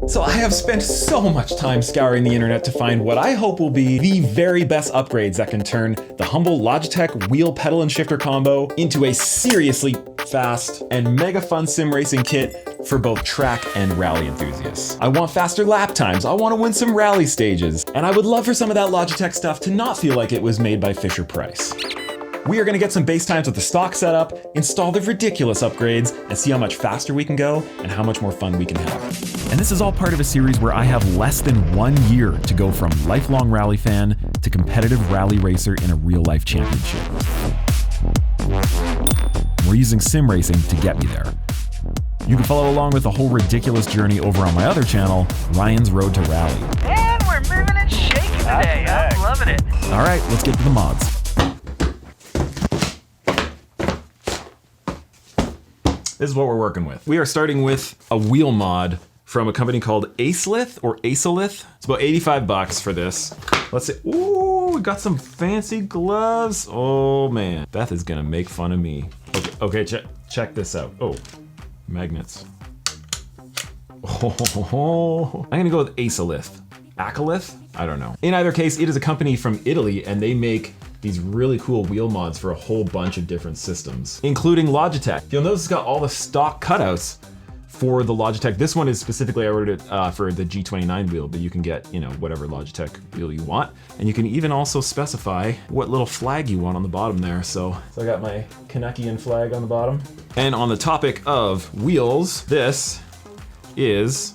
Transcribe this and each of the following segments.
So I have spent so much time scouring the internet to find what I hope will be the very best upgrades that can turn the humble Logitech wheel, pedal, and shifter combo into a seriously fast and mega fun sim racing kit for both track and rally enthusiasts. I want faster lap times, I want to win some rally stages, and I would love for some of that Logitech stuff to not feel like it was made by Fisher-Price. We are going to get some base times with the stock setup, install the ridiculous upgrades, and see how much faster we can go and how much more fun we can have. And this is all part of a series where I have less than 1 year to go from lifelong rally fan to competitive rally racer in a real-life championship. We're using sim racing to get me there. You can follow along with the whole ridiculous journey over on my other channel, Ryan's Road to Rally. And we're moving and shaking today. I'm loving it. All right, let's get to the mods. This is what we're working with. We are starting with a wheel mod from a company called Acelith or Acelith. It's about 85 bucks for this. Let's see. Ooh, we got some fancy gloves. Oh man, Beth is gonna make fun of me. Okay, check this out. Oh, magnets. Oh, I'm gonna go with Acelith. Acelith? I don't know. In either case, it is a company from Italy and they make these really cool wheel mods for a whole bunch of different systems, including Logitech. You'll notice it's got all the stock cutouts for the Logitech. This one is specifically, I ordered it for the G29 wheel, but you can get, you know, whatever Logitech wheel you want. And you can even also specify what little flag you want on the bottom there. So I got my Canuckian flag on the bottom. And on the topic of wheels, this is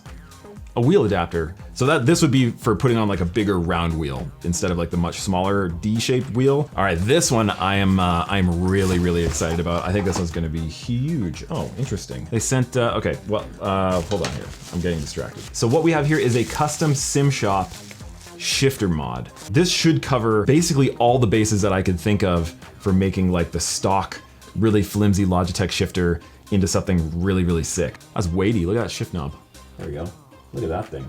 a wheel adapter. So this would be for putting on like a bigger round wheel instead of like the much smaller D-shaped wheel. All right, this one I'm really excited about. I think this one's gonna be huge. Oh, interesting. They sent, okay, well, hold on here. I'm getting distracted. So what we have here is a custom sim shop shifter mod. This should cover basically all the bases that I could think of for making like the stock, really flimsy Logitech shifter into something really sick. That's weighty, look at that shift knob. There we go. Look at that thing,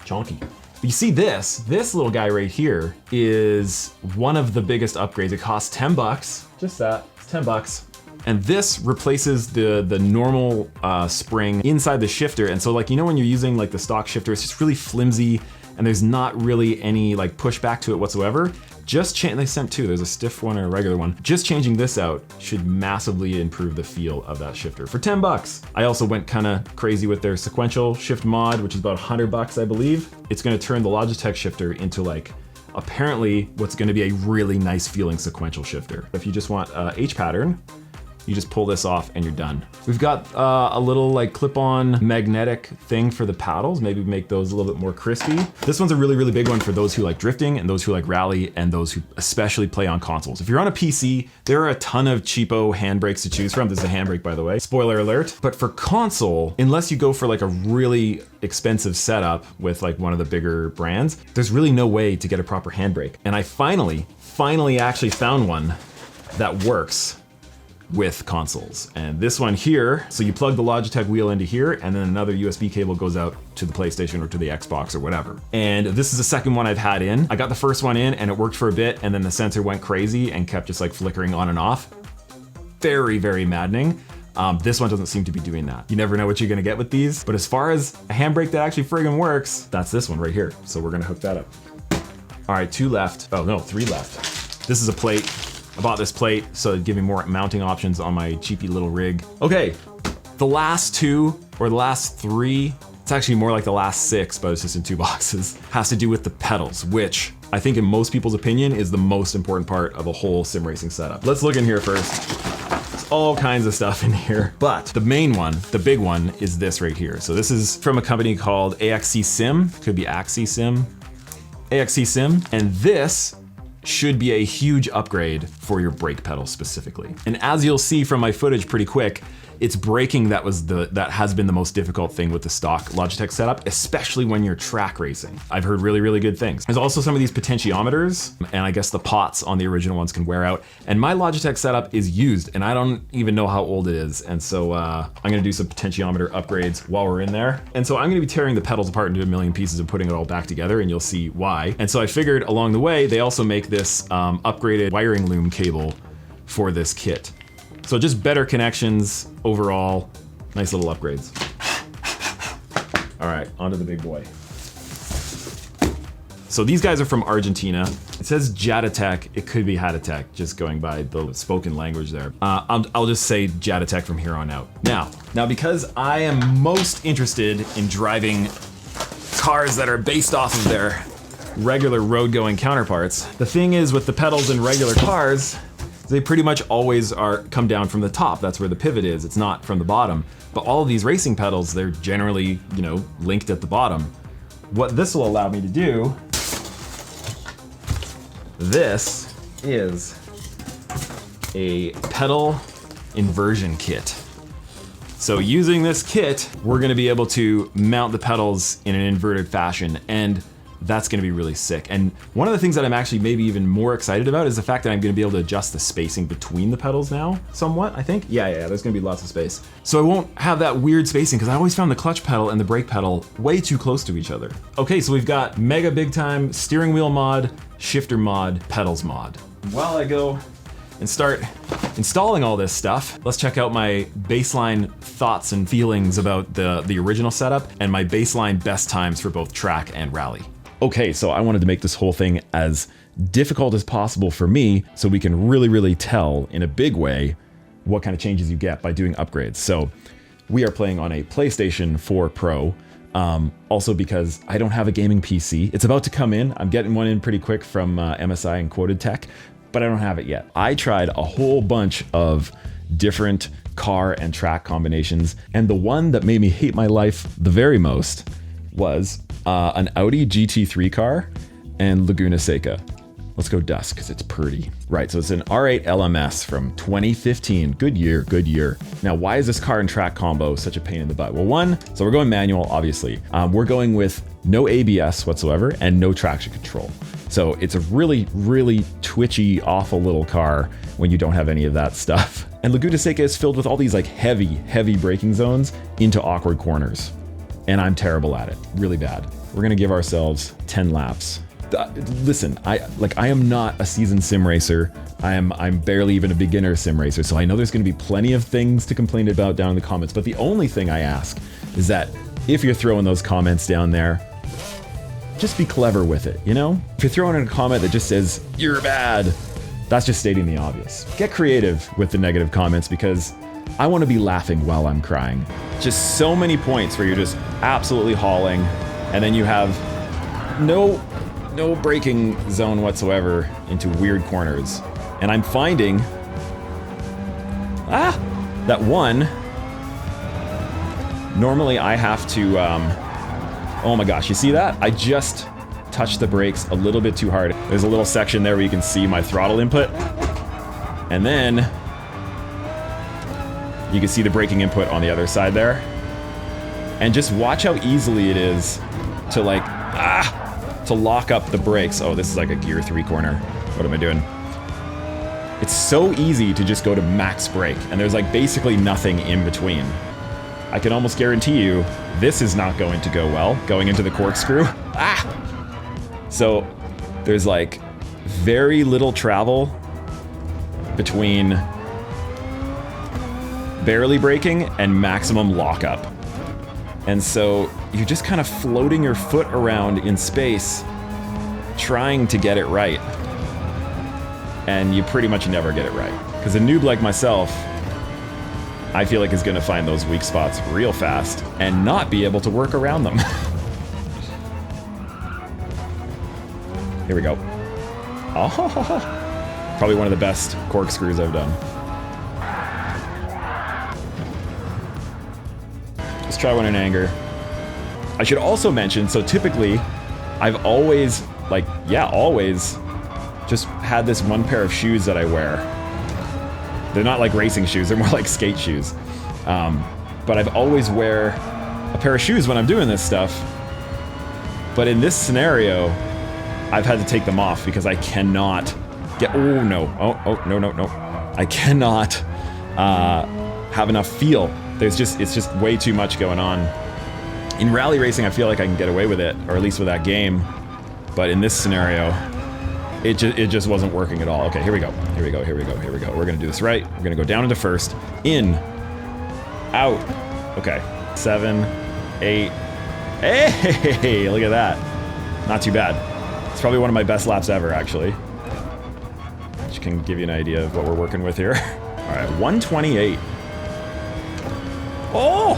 chonky. But you see this little guy right here is one of the biggest upgrades. It costs 10 bucks, just that, it's 10 bucks. And this replaces the normal spring inside the shifter. And so like, you know, when you're using like the stock shifter, it's just really flimsy and there's not really any like pushback to it whatsoever. They sent two, there's a stiff one and a regular one. Just changing this out should massively improve the feel of that shifter for 10 bucks. I also went kind of crazy with their sequential shift mod, which is about 100 bucks, I believe. It's gonna turn the Logitech shifter into like, apparently what's gonna be a really nice feeling sequential shifter. If you just want H pattern, you just pull this off and you're done. We've got a little like clip-on magnetic thing for the paddles, maybe make those a little bit more crispy. This one's a really big one for those who like drifting and those who like rally and those who especially play on consoles. If you're on a PC, there are a ton of cheapo handbrakes to choose from. This is a handbrake, by the way, spoiler alert. But for console, unless you go for like a really expensive setup with like one of the bigger brands, there's really no way to get a proper handbrake. And I finally actually found one that works with consoles. And this one here, so you plug the Logitech wheel into here and then another USB cable goes out to the PlayStation or to the Xbox or whatever. And this is the second one I've had in. I got the first one in and it worked for a bit and then the sensor went crazy and kept just like flickering on and off. Very maddening. This one doesn't seem to be doing that. You never know what you're gonna get with these, but as far as a handbrake that actually friggin' works, that's this one right here. So we're gonna hook that up. All right, 2 left. Oh no, 3 left. This is a plate. I bought this plate so it'd give me more mounting options on my cheapy little rig. Okay, the last 2 or the last 3, it's actually more like the last 6, but it's just in 2 boxes, has to do with the pedals, which I think in most people's opinion is the most important part of a whole sim racing setup. Let's look in here first. There's all kinds of stuff in here, but the main one, the big one, is this right here. So this is from a company called AXC Sim, could be AXC Sim, AXC Sim, and this should be a huge upgrade for your brake pedal specifically. And as you'll see from my footage pretty quick, it's braking that has been the most difficult thing with the stock Logitech setup, especially when you're track racing. I've heard really good things. There's also some of these potentiometers, and I guess the pots on the original ones can wear out. And my Logitech setup is used, and I don't even know how old it is. And so I'm gonna do some potentiometer upgrades while we're in there. And so I'm gonna be tearing the pedals apart into a million pieces and putting it all back together, and you'll see why. And so I figured along the way, they also make this upgraded wiring loom cable for this kit. So just better connections overall, nice little upgrades. All right, onto the big boy. So these guys are from Argentina. It says Jaditech. It could be Haditech, just going by the spoken language there. I'll just say Jaditech from here on out. Now, because I am most interested in driving cars that are based off of their regular road-going counterparts, the thing is with the pedals in regular cars, they pretty much always come down from the top. That's where the pivot is. It's not from the bottom. But all of these racing pedals, they're generally, linked at the bottom. What this will allow me to do, this is a pedal inversion kit. So using this kit, we're gonna be able to mount the pedals in an inverted fashion, and that's gonna be really sick. And one of the things that I'm actually maybe even more excited about is the fact that I'm gonna be able to adjust the spacing between the pedals now, somewhat, I think. Yeah, there's gonna be lots of space. So I won't have that weird spacing, because I always found the clutch pedal and the brake pedal way too close to each other. Okay, so we've got mega big time steering wheel mod, shifter mod, pedals mod. While I go and start installing all this stuff, let's check out my baseline thoughts and feelings about the original setup and my baseline best times for both track and rally. Okay, so I wanted to make this whole thing as difficult as possible for me so we can really tell in a big way what kind of changes you get by doing upgrades. So we are playing on a PlayStation 4 Pro, also because I don't have a gaming PC. It's about to come in. I'm getting one in pretty quick from MSI and Quoted Tech, but I don't have it yet. I tried a whole bunch of different car and track combinations, and the one that made me hate my life the very most was an Audi GT3 car and Laguna Seca. Let's go dusk because it's pretty. Right, so it's an R8 LMS from 2015. Good year. Now, why is this car and track combo such a pain in the butt? Well, one, so we're going manual, obviously. We're going with no ABS whatsoever and no traction control. So it's a really twitchy, awful little car when you don't have any of that stuff. And Laguna Seca is filled with all these like heavy braking zones into awkward corners. And I'm terrible at it, really bad. We're gonna give ourselves 10 laps. Listen, I am not a seasoned sim racer. I'm barely even a beginner sim racer, so I know there's gonna be plenty of things to complain about down in the comments, but the only thing I ask is that if you're throwing those comments down there, just be clever with it, If you're throwing in a comment that just says, "You're bad," that's just stating the obvious. Get creative with the negative comments because I want to be laughing while I'm crying. Just so many points where you're just absolutely hauling, and then you have no braking zone whatsoever into weird corners. And I'm finding that one, normally I have to, oh my gosh, you see that? I just touched the brakes a little bit too hard. There's a little section there where you can see my throttle input, and then you can see the braking input on the other side there. And just watch how easily it is to to lock up the brakes. Oh, this is like a gear 3 corner. What am I doing? It's so easy to just go to max brake, and there's like basically nothing in between. I can almost guarantee you this is not going to go well, going into the corkscrew. So there's like very little travel between barely braking and maximum lockup. And so you're just kind of floating your foot around in space, trying to get it right. And you pretty much never get it right. Because a noob like myself, I feel like is gonna find those weak spots real fast and not be able to work around them. Here we go. Oh, probably one of the best corkscrews I've done. Let's try one in anger. I should also mention, so typically, I've always, always just had this one pair of shoes that I wear. They're not like racing shoes, they're more like skate shoes. But I've always wear a pair of shoes when I'm doing this stuff. But in this scenario, I've had to take them off because I cannot get, no. I cannot have enough feel. It's just way too much going on. In rally racing, I feel like I can get away with it, or at least with that game. But in this scenario, it just wasn't working at all. Okay, here we go. We're gonna do this right. We're gonna go down into first, in, out. Okay, 7, 8, Hey, look at that. Not too bad. It's probably one of my best laps ever, actually. Which can give you an idea of what we're working with here. All right, 128. Oh,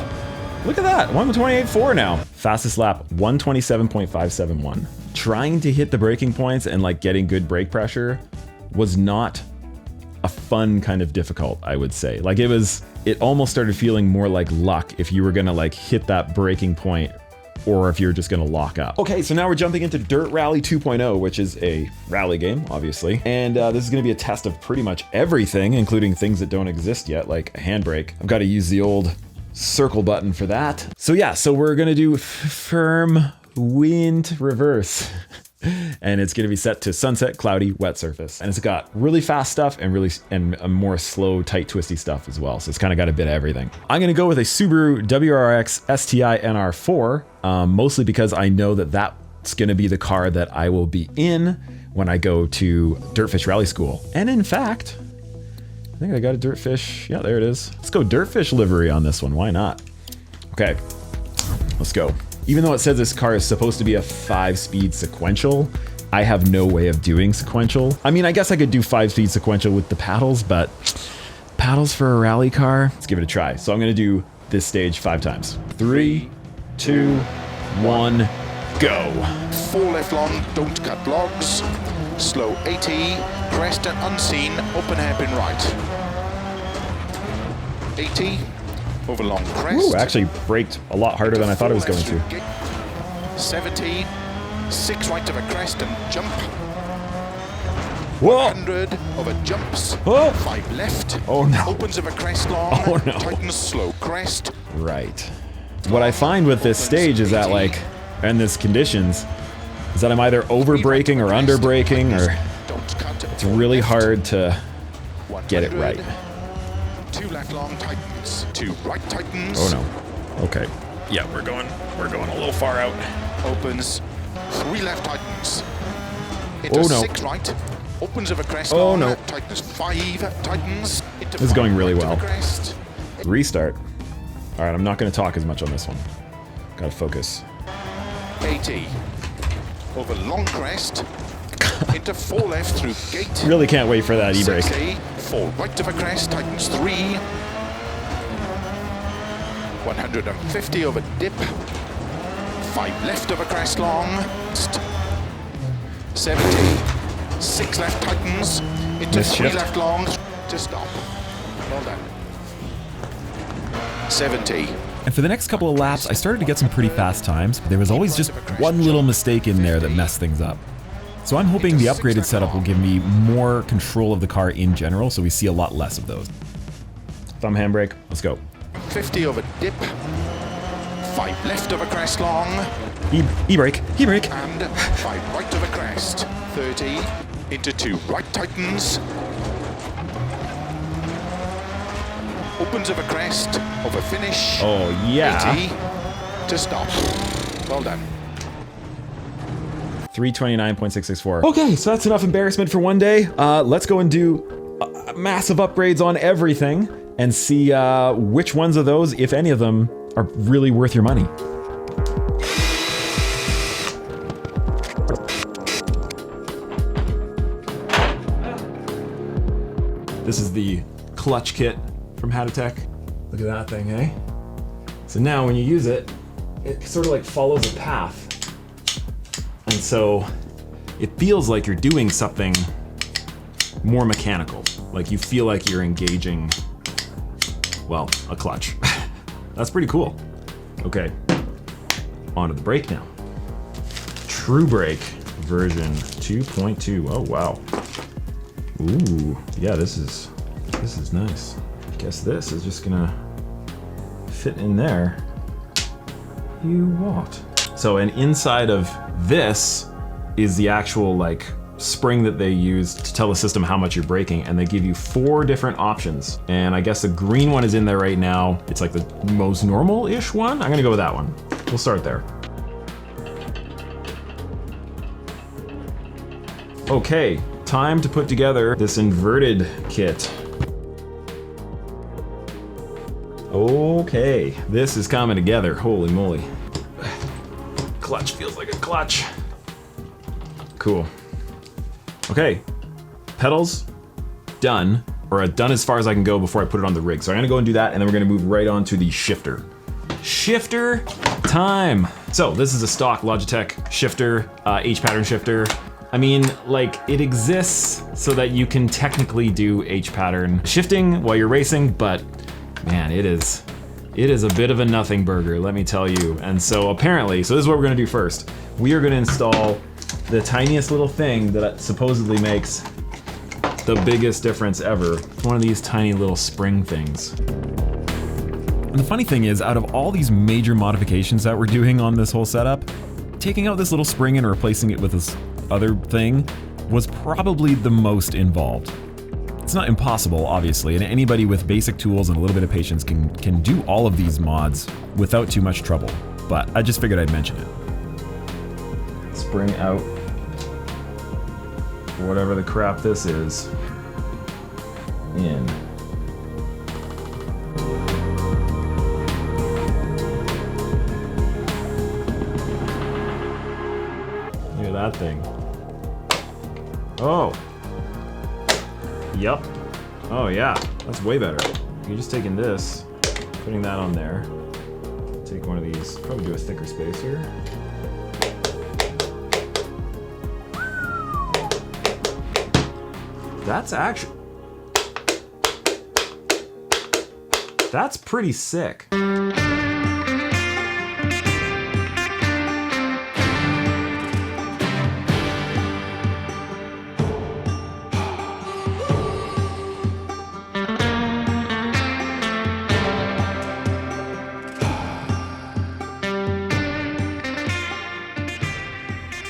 look at that, 128.4 now. Fastest lap, 127.571. Trying to hit the braking points and like getting good brake pressure was not a fun kind of difficult, I would say. Like it almost started feeling more like luck if you were gonna like hit that braking point or if you're just gonna lock up. Okay, so now we're jumping into Dirt Rally 2.0, which is a rally game, obviously. And this is gonna be a test of pretty much everything, including things that don't exist yet, like a handbrake. I've gotta use the old circle button for that. So yeah, so we're gonna do firm wind reverse. And it's gonna be set to sunset, cloudy, wet surface. And it's got really fast stuff and a more slow, tight, twisty stuff as well. So it's kind of got a bit of everything. I'm gonna go with a Subaru WRX STI NR4, mostly because I know that that's gonna be the car that I will be in when I go to Dirtfish Rally School. And in fact, I think I got a Dirtfish, yeah, there it is. Let's go Dirtfish livery on this one, why not? Okay, let's go. Even though it says this car is supposed to be a 5-speed sequential, I have no way of doing sequential. I mean, I guess I could do 5-speed sequential with the paddles, but paddles for a rally car? Let's give it a try. So I'm gonna do this stage 5 times. 3, 2, 1, go. 4 left long, don't cut logs. Slow 80, crest and unseen, open hairpin right. 80. Over long crest. Ooh, actually braked a lot harder than I thought it was going to. 70, 6 right of a crest and jump. Whoa! 100 over jumps. Whoa! 5 left. Oh no. Opens of a crest long. Oh no. Tightens slow crest. Right. What I find with this stage is that like, and this conditions, is that I'm either over braking or under braking, or it's really hard to get it right. 2 left long tightens, 2 right tightens. Oh no. Okay. Yeah, we're going a little far out. Opens, 3 left tightens. Into Oh no. 6 right. Opens of a crest Oh long. no. Tightens 5 tightens. Into This is 5 going really right of a well. crest. Restart. All right, I'm not going to talk as much on this one. Gotta focus. 80. Over long crest. Into 4 left through gate. Really can't wait for that e-brake. 60. 4 right of a crest. Tightens 3. 150 over dip. 5 left of a crest long. 70. 6 left tightens. Into Miss 3 shift. left long. To stop. Well done. 70. And for the next couple of laps, I started to get some pretty fast times, but there was always just one little mistake in there that messed things up. So I'm hoping the upgraded setup will give me more control of the car in general, so we see a lot less of those. Thumb handbrake. Let's go. 50 over dip. 5 left of a crest long. E-brake. E-brake. And 5 right of a crest. 30. Into 2 right tightens. Opens of a crest. Over finish. Oh, yeah. 80. To stop. Well done. 329.664. Okay, so that's enough embarrassment for one day. Let's go and do massive upgrades on everything and see which ones of those, if any of them, are really worth your money. This is the clutch kit from Handtech. Look at that thing, eh? So now when you use it, it sort of like follows a path. And so it feels like you're doing something more mechanical. Like you feel like you're engaging, well, a clutch. That's pretty cool. Okay, onto the brake now. True Brake version 2.2. Oh, wow. Ooh, yeah, this is nice. I guess this is just gonna fit in there. You what? So, and inside of this is the actual like spring that they use to tell the system how much you're braking, and they give you 4 different options. And I guess the green one is in there right now. It's like the most normal-ish one. I'm gonna go with that one. We'll start there. Okay, time to put together this inverted kit. Okay, this is coming together, holy moly. clutch feels like a clutch. Cool. Okay, pedals done, or done as far as I can go before I put it on the rig. So I'm gonna go and do that, and then we're gonna move right on to the shifter. Shifter time. So this is a stock Logitech shifter, H-pattern shifter. I mean, like, it exists so that you can technically do H-pattern shifting while you're racing, but man, it is a bit of a nothing burger, let me tell you. And so apparently, so this is what we're gonna do first. We are gonna install the tiniest little thing that supposedly makes the biggest difference ever. One of these tiny little spring things. And the funny thing is, out of all these major modifications that we're doing on this whole setup, taking out this little spring and replacing it with this other thing was probably the most involved. It's not impossible, obviously, and anybody with basic tools and a little bit of patience can do all of these mods without too much trouble, but I just figured I'd mention it. Spring out whatever the crap this is in. Look at that thing. Oh. Yep. Oh yeah, that's way better. You're just taking this, putting that on there. Take one of these, probably do a thicker spacer. That's pretty sick.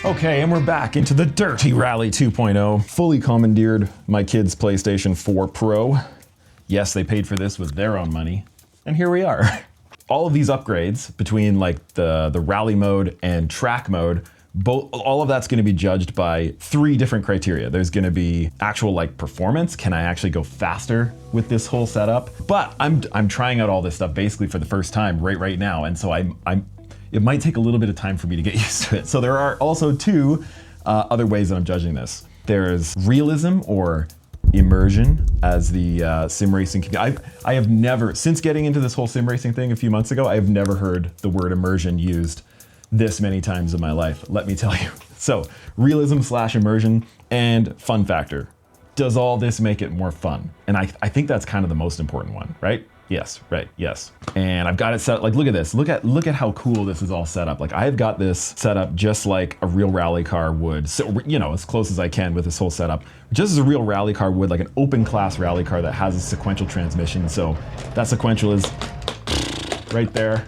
Okay, and we're back into the Dirty Rally 2.0. Fully commandeered my kid's PlayStation 4 Pro. Yes, they paid for this with their own money. And here we are. All of these upgrades between like the rally mode and track mode, all of that's gonna be judged by 3 different criteria. There's gonna be actual like performance. Can I actually go faster with this whole setup? But I'm trying out all this stuff basically for the first time right now. And so it might take a little bit of time for me to get used to it. So there are also 2 other ways that I'm judging this. There's realism or immersion, as the sim racing can. I have never, since getting into this whole sim racing thing a few months ago, I have never heard the word immersion used this many times in my life, let me tell you. So realism / immersion and fun factor. Does all this make it more fun? And I think that's kind of the most important one, right? Yes, right, yes. And I've got it set, like, look at this. Look at how cool this is all set up. Like, I've got this set up just like a real rally car would. So, you know, as close as I can with this whole setup. Just as a real rally car would, like an open class rally car that has a sequential transmission. So that sequential is right there.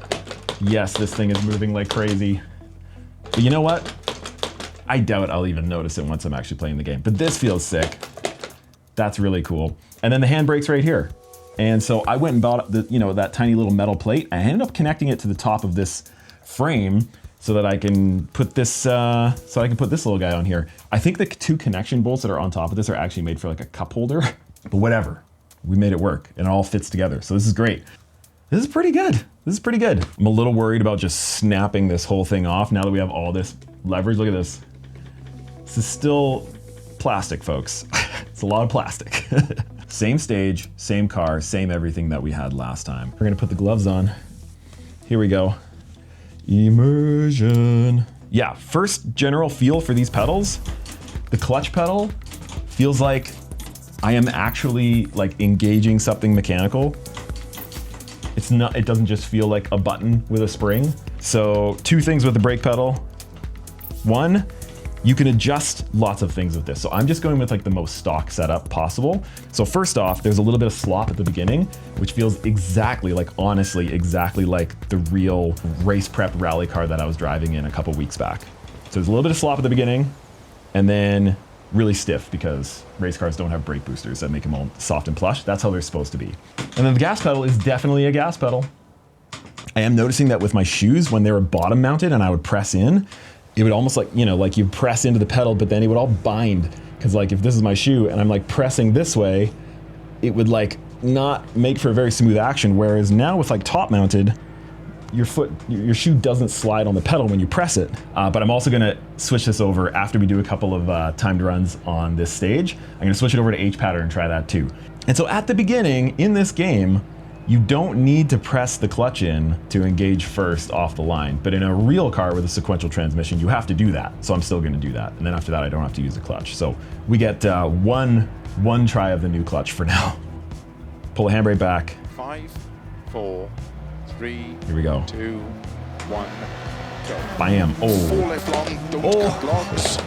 Yes, this thing is moving like crazy. But you know what? I doubt I'll even notice it once I'm actually playing the game. But this feels sick. That's really cool. And then the handbrake's right here. And so I went and bought that tiny little metal plate. I ended up connecting it to the top of this frame so that I can put this little guy on here. I think the 2 connection bolts that are on top of this are actually made for like a cup holder, but whatever. We made it work and it all fits together. So this is great. This is pretty good. This is pretty good. I'm a little worried about just snapping this whole thing off now that we have all this leverage. Look at this. This is still plastic, folks. It's a lot of plastic. Same stage, same car, same everything that we had last time. We're gonna put the gloves on. Here we go. Immersion. Yeah, first general feel for these pedals. The clutch pedal feels like I am actually like engaging something mechanical. It doesn't just feel like a button with a spring. So 2 things with the brake pedal. 1, you can adjust lots of things with this. So I'm just going with like the most stock setup possible. So first off, there's a little bit of slop at the beginning, which feels exactly like, honestly, exactly like the real race prep rally car that I was driving in a couple weeks back. So there's a little bit of slop at the beginning and then really stiff because race cars don't have brake boosters that make them all soft and plush. That's how they're supposed to be. And then the gas pedal is definitely a gas pedal. I am noticing that with my shoes, when they were bottom mounted and I would press in, it would almost like, like you press into the pedal, but then it would all bind. Cause like if this is my shoe and I'm like pressing this way, it would like not make for a very smooth action. Whereas now with like top mounted, your shoe doesn't slide on the pedal when you press it. But I'm also gonna switch this over after we do a couple of timed runs on this stage. I'm gonna switch it over to H pattern and try that too. And so at the beginning in this game, you don't need to press the clutch in to engage first off the line. But in a real car with a sequential transmission, you have to do that. So I'm still gonna do that. And then after that, I don't have to use the clutch. So we get one try of the new clutch for now. Pull the handbrake back. 5, 4, 3, Here we go. 2, 1, go. Bam. Oh. 4 left long, don't cut logs.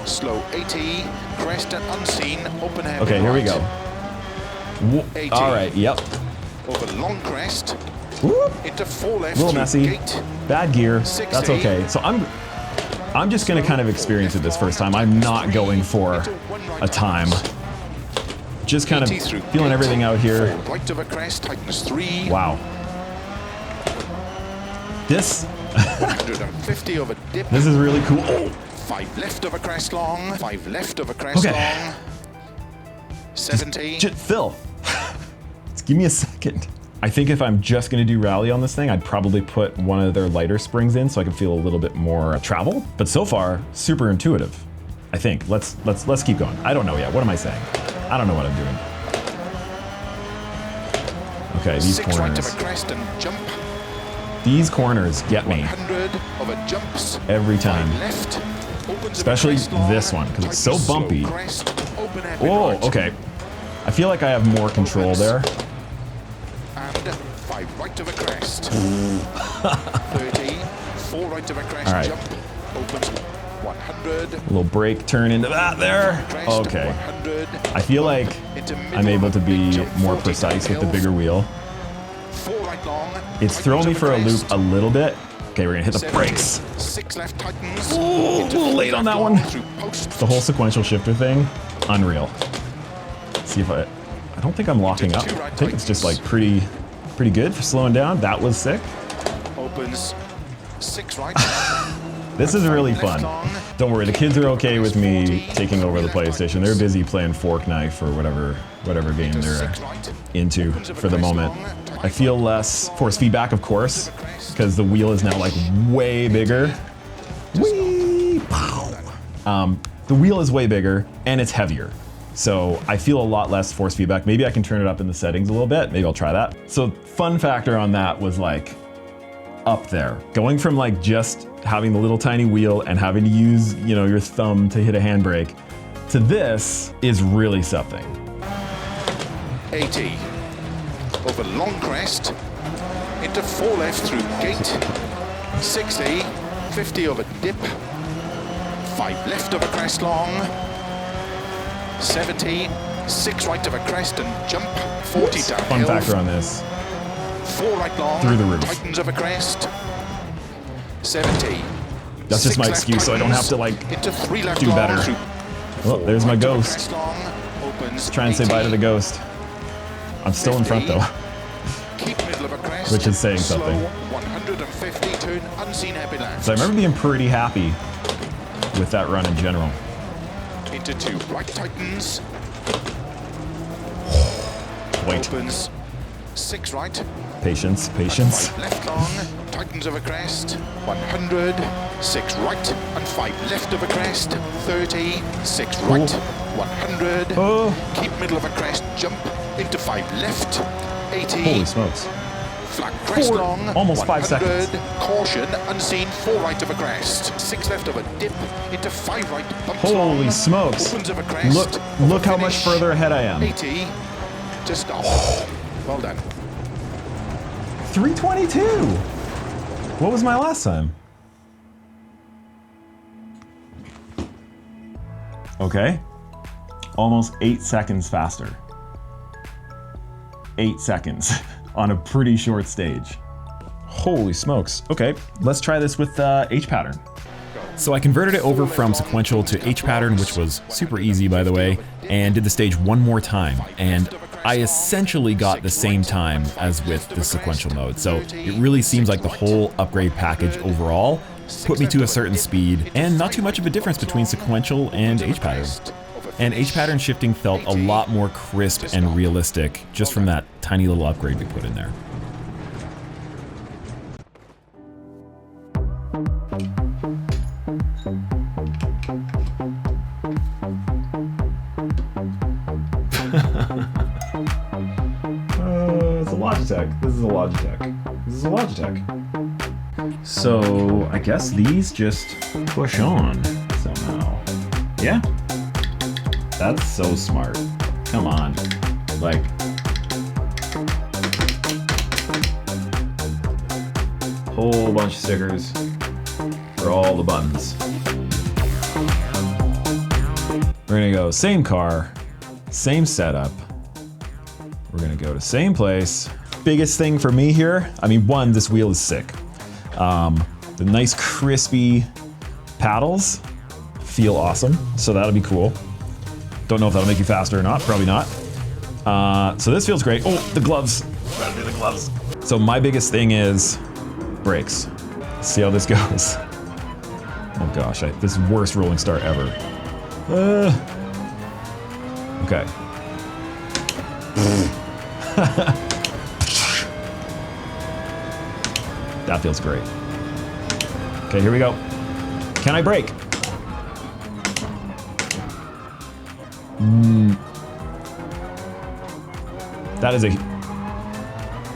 Slow 80, crest and unseen, open hairpin. Okay, here we go. 80. All right, yep. Over long crest, Whoop. into 4 left, A little through messy. gate. Bad gear. 60. That's okay. So I'm just gonna kind of experience it this first time. I'm not going for a time. Just kind of 80 through feeling gate. everything out here. 4 right of a crest, tightens 3. Wow. This 150 over dip. is really cool. Oh. 5 left of a crest long, 5 left of a crest Okay. long. 70. Phil, just give me a second. I think if I'm just gonna do rally on this thing, I'd probably put one of their lighter springs in so I can feel a little bit more travel. But so far, super intuitive. I think. Let's keep going. I don't know yet. What am I saying? I don't know what I'm doing. Okay, these 6 right of corners. a crest and jump. These corners get me 100 of a jumps. every 5 time. left. Opens Especially of a crest long, this one, 'cause it's so tightens slow bumpy. crest, open hairpin Whoa, right. okay. I feel like I have more control there. And 5 right of a crest. 30. 4 right of a crest. All right. Jump. Opens 100. A little brake turn into that there. Crest, Okay. 100. I feel like Into middle I'm able of to a big be jump, more 40 precise with the downhill. bigger wheel. 4 right long. It's tightens throwing me of for a loop crest. a little bit. Okay, we're gonna hit the 70. brakes. 6 left tightens. Ooh, a Into little late on that long one. through post. The whole sequential shifter thing, unreal. Let's see if I don't think I'm locking up. I think it's just like pretty good for slowing down. That was sick. Opens 6 right. This is really Left fun. long. Don't worry, the kids are okay with me taking over the PlayStation. They're busy playing Fork Knife or whatever game they're 6 right. into for the moment. I feel less force feedback, of course, because the wheel is now like way bigger. Whee! Pow! The wheel is way bigger and it's heavier. So I feel a lot less force feedback. Maybe I can turn it up in the settings a little bit. Maybe I'll try that. So fun factor on that was like up there. Going from like just having the little tiny wheel and having to use, you know, your thumb to hit a handbrake to this is really something. 80. Over long crest. Into 4 left through gate. 60. 50 over dip. 5 left of a crest long. 70. 6 right of a crest and jump. 40 downhill. Fun factor on this. 4 right long. Through the roof. Tightens of a crest. 70. That's just 6 my left excuse, so I don't have to like tightens. Into 3 left do long better. through Oh, 4 there's my right of a ghost. crest long. Opens Try and say bye to the 80. ghost. I'm still in front though. Keep middle of a crest. Which is saying Slow, something. 150 turn unseen happy left. So I remember being pretty happy with that run in general. Into 2 right tightens. Wait, Opens 6 right. patience, patience. 5 left long. Tightens of a crest. 100. 6 right and 5 left of a crest. 30. 6 right. 100. Oh, Keep middle of a crest. Jump into 5 left. 80. holy smokes. Flat crest 4, long. almost 5 100. seconds. Caution. Unseen. 4 right of a crest. 6 left of a dip. Into 5 right. Bumps long. Holy smokes. Opens of a crest. Look how much Finish. further ahead I am. 80. To stop. Well done. 322. What was my last time? Okay. Almost 8 seconds faster. 8 seconds on a pretty short stage. Holy smokes. Okay, let's try this with H pattern. So I converted it over from sequential to H pattern, which was super easy, by the way, and did the stage one more time. And I essentially got the same time as with the sequential mode. So it really seems like the whole upgrade package overall put me to a certain speed and not too much of a difference between sequential and H pattern. And H pattern shifting felt a lot more crisp and realistic just from that tiny little upgrade we put in there. Logitech. This is a Logitech. This is a Logitech. So I guess these just push on somehow. Yeah? That's so smart. Come on. Like, whole bunch of stickers for all the buttons. We're gonna go same car, same setup. We're gonna go to same place. Biggest thing for me here, I mean, one, this wheel is sick. The nice crispy paddles feel awesome, so that'll be cool. Don't know if that'll make you faster or not, probably not. So this feels great. Oh, the gloves, gotta do the gloves. So my biggest thing is brakes. See how this goes. Oh gosh, this is worst rolling start ever. Okay. That feels great. Okay, here we go. Can I brake?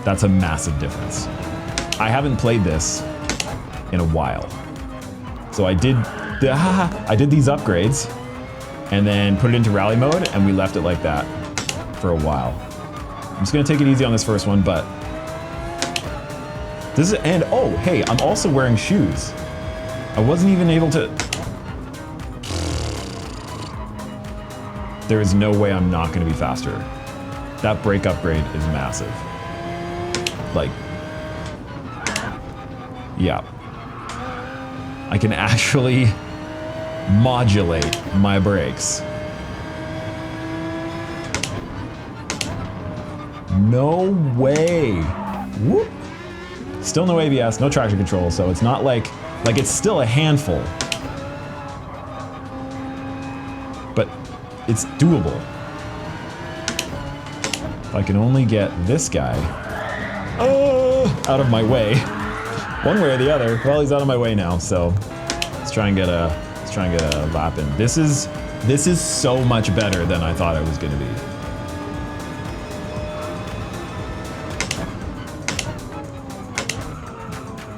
That's a massive difference. I haven't played this in a while. So I did these upgrades and then put it into rally mode and we left it like that for a while. I'm just gonna take it easy on this first one, but this is, and oh, hey, I'm also wearing shoes. I wasn't even able to. There is no way I'm not gonna be faster. That brake upgrade is massive. Like, yeah. I can actually modulate my brakes. No way. Whoop. Still no ABS, no traction control, so it's not like it's still a handful. But it's doable. If I can only get this guy out of my way, one way or the other. Well, he's out of my way now, so let's try and get a lap in. This is so much better than I thought it was gonna be.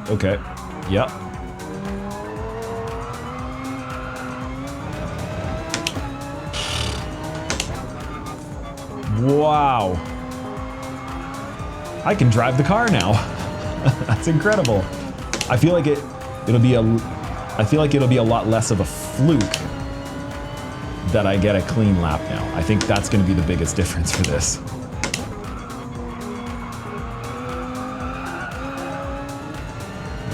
Okay. Yep. Wow. I can drive the car now. That's incredible. I feel like it'll be a lot less of a fluke that I get a clean lap now. I think that's going to be the biggest difference for this.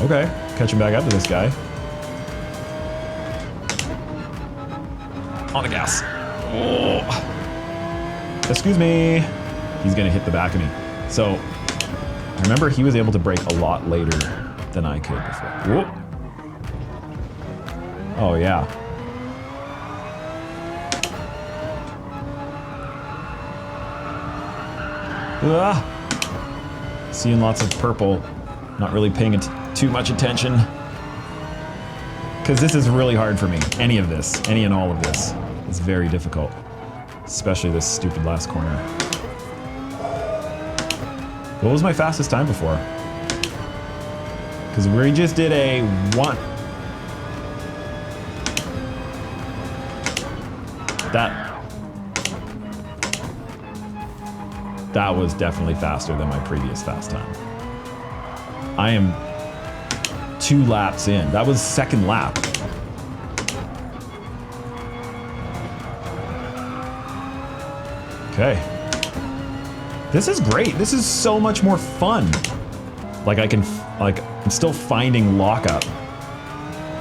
Okay, catching back up to this guy. On the gas. Oh. Excuse me. He's gonna hit the back of me. So, I remember he was able to brake a lot later than I could before. Whoop. Oh yeah. Seeing lots of purple. Not really paying too much attention. Because this is really hard for me. Any and all of this is very difficult. Especially this stupid last corner. What was my fastest time before? Because we just did a one. That was definitely faster than my previous fast time. I am 2 laps in. That was second lap. Okay. This is great. This is so much more fun. I'm still finding lockup,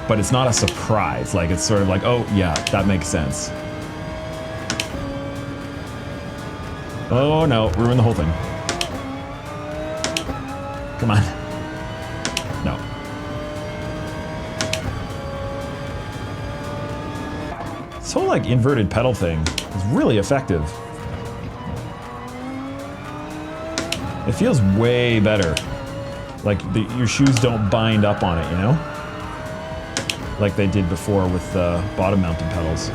but it's not a surprise. Like, it's sort of like, oh yeah, that makes sense. Oh no, ruin the whole thing. Come on. No. This whole like inverted pedal thing is really effective. It feels way better. Like your shoes don't bind up on it, you know? Like they did before with the bottom mounted pedals.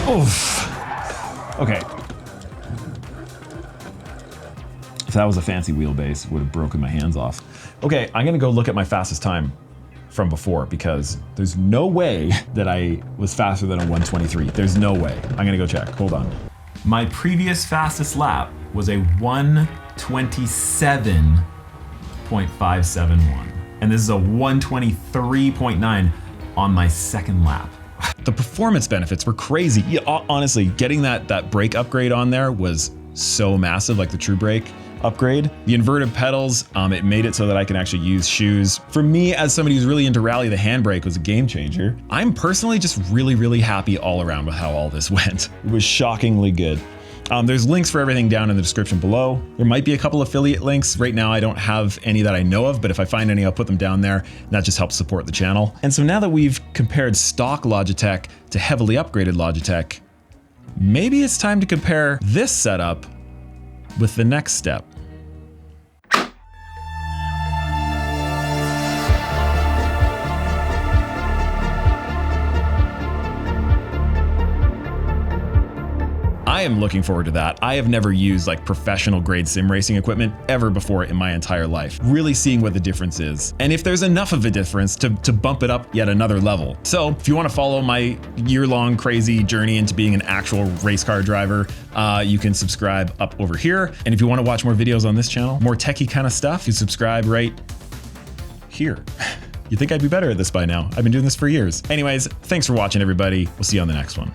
Oof. Okay. If that was a fancy wheelbase, it would have broken my hands off. Okay, I'm gonna go look at my fastest time from before because there's no way that I was faster than a 123. There's no way. I'm gonna go check, hold on. My previous fastest lap was a 127.571. And this is a 123.9 on my second lap. The performance benefits were crazy. Yeah, honestly, getting that brake upgrade on there was so massive, like the True Brake upgrade. The inverted pedals, it made it so that I can actually use shoes. For me, as somebody who's really into rally, the handbrake was a game changer. I'm personally just really, really happy all around with how all this went. It was shockingly good. There's links for everything down in the description below. There might be a couple affiliate links. Right now, I don't have any that I know of, but if I find any, I'll put them down there. And that just helps support the channel. And so now that we've compared stock Logitech to heavily upgraded Logitech, maybe it's time to compare this setup with the next step. I am looking forward to that. I have never used like professional grade sim racing equipment ever before in my entire life. Really seeing what the difference is. And if there's enough of a difference to bump it up yet another level. So if you want to follow my year-long crazy journey into being an actual race car driver, you can subscribe up over here. And if you want to watch more videos on this channel, more techie kind of stuff, you subscribe right here. You'd think I'd be better at this by now. I've been doing this for years. Anyways, thanks for watching, everybody. We'll see you on the next one.